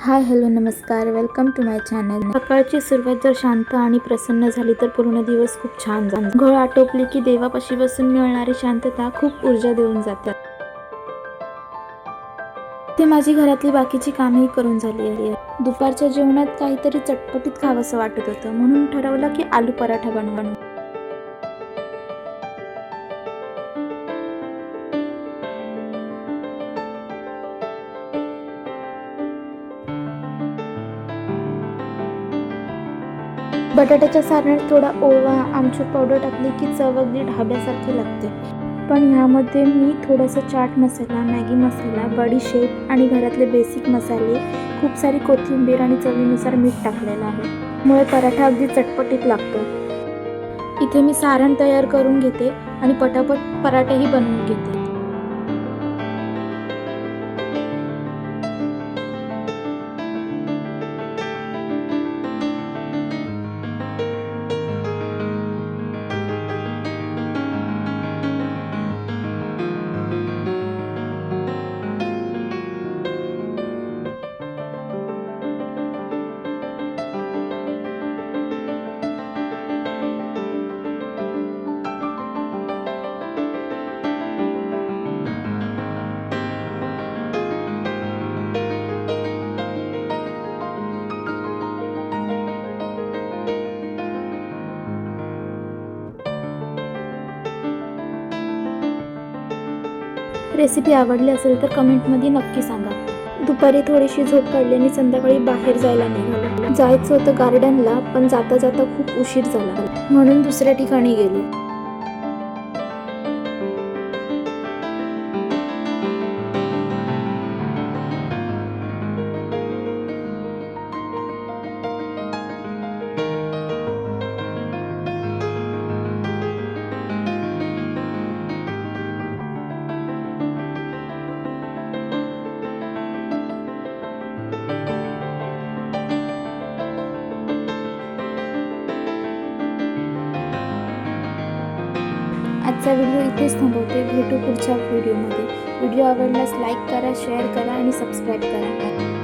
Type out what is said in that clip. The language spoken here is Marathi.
हाय हॅलो नमस्कार, वेलकम टू माय चॅनल। सकाळची सुरुवात जर शांत आणि प्रसन्न झाली तर पूर्ण दिवस खूप छान जातो। घोळ आटोपली की देवापाशी बसून मिळणारी शांतता खूप ऊर्जा देऊन जाते। ते माझी घरातली बाकीची कामेही करून झाली आहे। दुपारच्या जेवणात काहीतरी चटपटीत खावंसं वाटत होतं, म्हणून ठरवलं की आलू पराठा बनवू। बटाट्याच्या सारणात थोडा ओवा, आमचूर पावडर टाकली की चव अगदी ढाब्यासारखी लागते। पण ह्यामध्ये मी थोडासा चाट मसाला, मॅगी मसाला, बडीशेप आणि घरातले बेसिक मसाले, खूप सारी कोथिंबीर आणि चवीनुसार मीठ टाकलेलं आहे। त्यामुळे पराठा अगदी चटपटीत लागतो। इथे मी सारण तयार करून घेते आणि पटापट पराठेही बनवून घेते। रेसिपी आवडली असेल तर कमेंटमध्ये नक्की सांगा। दुपारी थोडीशी झोप काढली आणि संध्याकाळी बाहेर जायला निघालो। जायचं होतं गार्डनला, पण जाता जाता खूप उशीर झाला, म्हणून दुसऱ्या ठिकाणी गेलो। आजचा व्हिडिओ इथेच थांबवते। भेटू पुढच्या व्हिडिओमध्ये। व्हिडिओ आवडल्यास लाईक करा, शेअर करा आणि सबस्क्राईब करा।